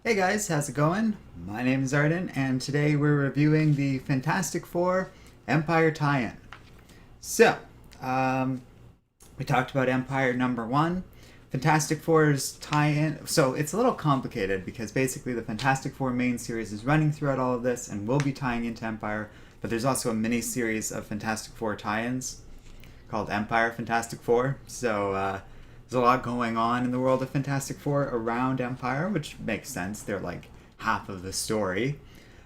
Hey guys, how's it going? My name is Arden, and today we're reviewing the Fantastic Four Empire tie-in. So, um, we talked about Empire number one. Fantastic Four's tie-in. So it's a little complicated because basically the Fantastic Four main series is running throughout all of this and will be tying into Empire, but there's also a mini series of Fantastic Four tie-ins called Empire Fantastic Four. So there's a lot going on in the world of Fantastic Four around Empire, which makes sense. They're like half of the story.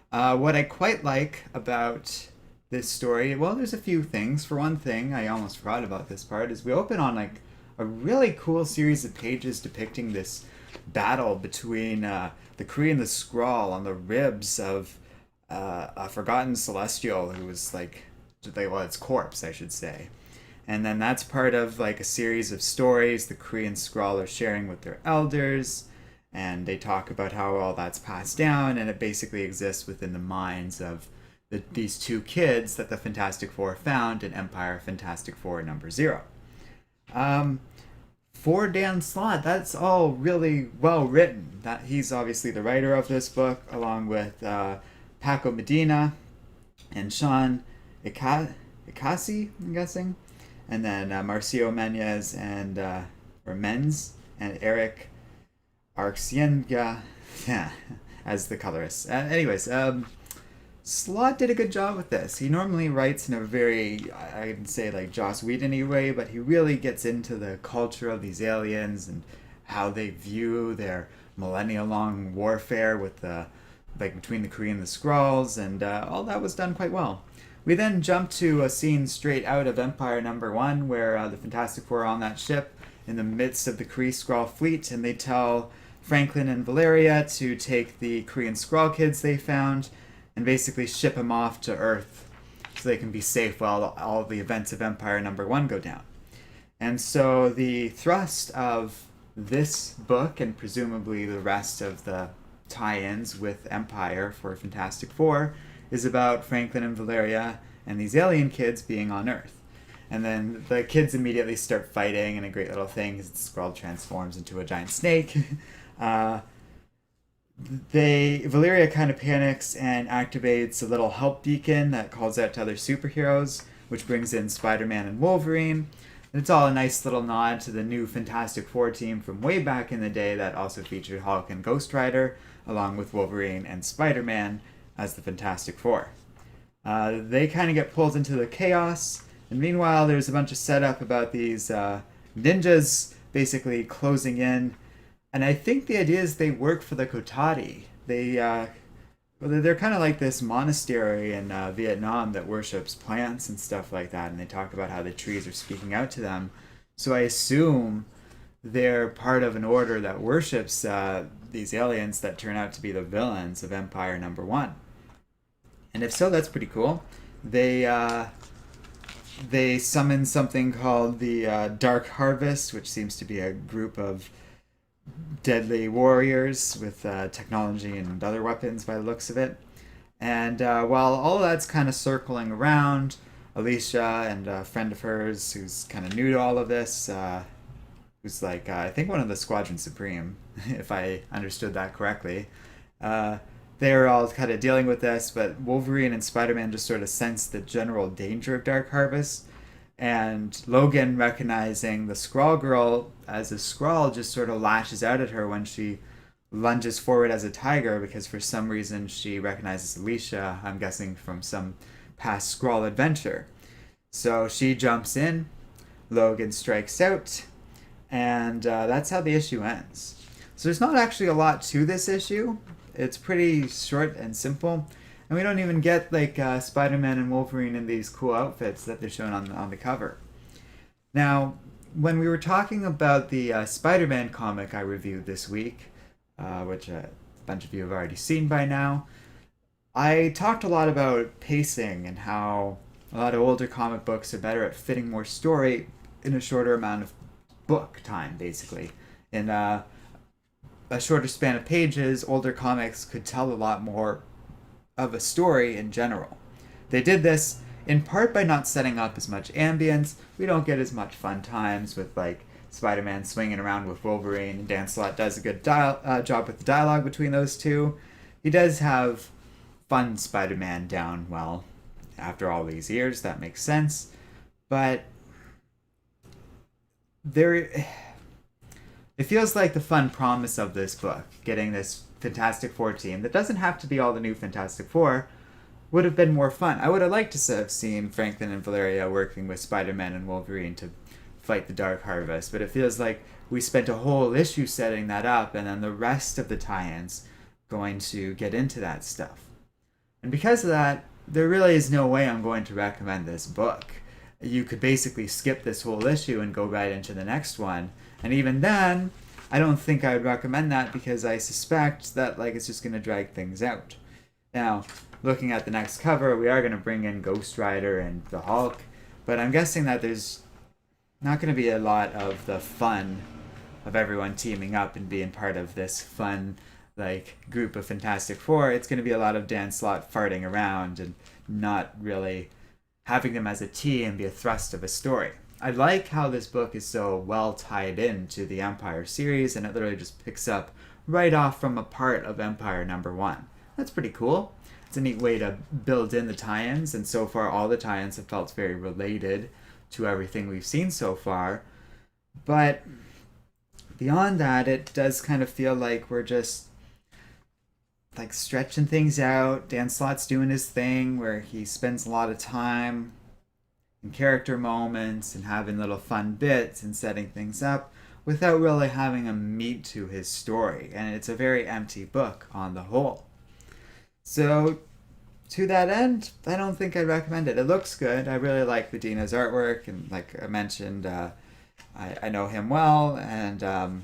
What I quite like about this story, well, there's a few things. For one thing, I almost forgot about this part, is we open on like a really cool series of pages depicting this battle between the Kree and the Skrull on the ribs of a forgotten Celestial who was like, well, its corpse, I should say. And then that's part of like a series of stories the Kree and Skrull are sharing with their elders, and they talk about how all that's passed down, and it basically exists within the minds of these two kids that the Fantastic Four found in Empire Fantastic Four number zero. Um, for Dan Slott, that's all really well written. That he's obviously the writer of this book, along with Paco Medina and Sean Ikasi, I'm guessing, and then Marcio Menez and or Menz and Eric Arxienga as the colorists. Slott did a good job with this. He normally writes in a very, I'd say, like Joss Whedon-y way, but he really gets into the culture of these aliens and how they view their millennia-long warfare with the like between the Kree and the Skrulls, and all that was done quite well. We then jump to a scene straight out of Empire number one, where the Fantastic Four are on that ship in the midst of the Kree Skrull fleet, and they tell Franklin and Valeria to take the Kree and Skrull kids they found and basically ship them off to Earth so they can be safe while all the events of Empire number one go down. And so the thrust of this book, and presumably the rest of the tie-ins with Empire for Fantastic Four, is about Franklin and Valeria and these alien kids being on Earth. And then the kids immediately start fighting, and a great little thing is the Skrull transforms into a giant snake. uh, Valeria kind of panics and activates a little help beacon that calls out to other superheroes, which brings in Spider-Man and Wolverine. And it's all a nice little nod to the new Fantastic Four team from way back in the day that also featured Hulk and Ghost Rider, along with Wolverine and Spider-Man as the Fantastic Four. They kind of get pulled into the chaos, and meanwhile there's a bunch of setup about these ninjas basically closing in. And I think the idea is they work for the Kotati. They're kind of like this monastery in Vietnam that worships plants and stuff like that, and they talk about how the trees are speaking out to them. So I assume they're part of an order that worships these aliens that turn out to be the villains of Empire number one. And if so, that's pretty cool. They summon something called the Dark Harvest, which seems to be a group of deadly warriors with technology and other weapons by the looks of it. And while all of that's kind of circling around, Alicia and a friend of hers who's kind of new to all of this, who's like, I think one of the Squadron Supreme, if I understood that correctly, they're all kind of dealing with this, but Wolverine and Spider-Man just sort of sense the general danger of Dark Harvest, and Logan, recognizing the Skrull girl as a Skrull, just sort of lashes out at her when she lunges forward as a tiger because for some reason she recognizes Alicia, I'm guessing from some past Skrull adventure. So she jumps in, Logan strikes out, and that's how the issue ends. So there's not actually a lot to this issue. It's pretty short and simple, and we don't even get like Spider-Man and Wolverine in these cool outfits that they're shown on the cover. Now, when we were talking about the Spider-Man comic I reviewed this week, which a bunch of you have already seen by now, I talked a lot about pacing and how a lot of older comic books are better at fitting more story in a shorter amount of book time, basically. In a shorter span of pages, older comics could tell a lot more of a story in general. They did this in part by not setting up as much ambience. We don't get as much fun times with like Spider-Man swinging around with Wolverine, and Dan Slott does a good job with the dialogue between those two. He does have fun Spider-Man down well after all these years. That makes sense, but there, it feels like the fun promise of this book, getting this Fantastic Four team that doesn't have to be all the new Fantastic Four, would have been more fun. I would have liked to have seen Franklin and Valeria working with Spider-Man and Wolverine to fight the Dark Harvest, but it feels like we spent a whole issue setting that up, and then the rest of the tie-ins going to get into that stuff. And because of that, there really is no way I'm going to recommend this book. You could basically skip this whole issue and go right into the next one, and even then, I don't think I would recommend that because I suspect that like it's just going to drag things out. Now, looking at the next cover, we are going to bring in Ghost Rider and the Hulk, but I'm guessing that there's not going to be a lot of the fun of everyone teaming up and being part of this fun like group of Fantastic Four. It's going to be a lot of Dan Slott farting around and not really having them as a team be a thrust of a story. I like how this book is so well tied into the Empyre series, and it literally just picks up right off from a part of Empyre #1. That's pretty cool. It's a neat way to build in the tie-ins, and so far all the tie-ins have felt very related to everything we've seen so far. But beyond that, it does kind of feel like we're just like stretching things out. Dan Slott's doing his thing where he spends a lot of time in character moments and having little fun bits and setting things up without really having a meat to his story. And it's a very empty book on the whole. So to that end, I don't think I'd recommend it. It looks good. I really like Medina's artwork, and like I mentioned, I know him well, and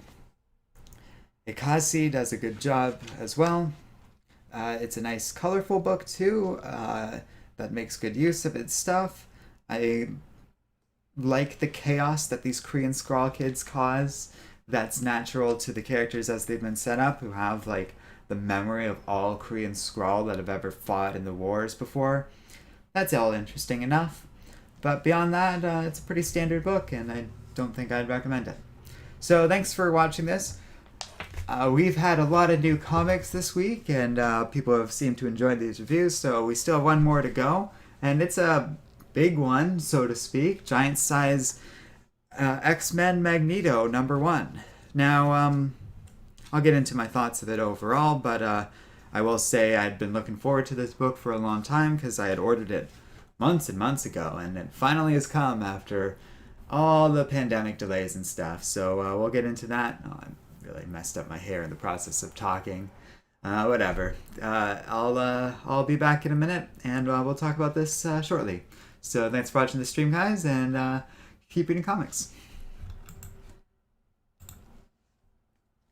Ikasi does a good job as well. It's a nice, colorful book too, that makes good use of its stuff. I like the chaos that these Korean Scrawl kids cause. That's natural to the characters as they've been set up, who have like the memory of all Korean Scrawl that have ever fought in the wars before. That's all interesting enough. But beyond that, it's a pretty standard book, and I don't think I'd recommend it. So thanks for watching this. We've had a lot of new comics this week, and people have seemed to enjoy these reviews, so we still have one more to go. And it's a big one, so to speak. Giant size X-Men Magneto #1. Now, I'll get into my thoughts of it overall, but I will say I'd been looking forward to this book for a long time because I had ordered it months and months ago, and it finally has come after all the pandemic delays and stuff. So we'll get into that. Oh, I really messed up my hair in the process of talking. Whatever. I'll be back in a minute, and we'll talk about this shortly. So thanks for watching the stream, guys, and keep reading comics.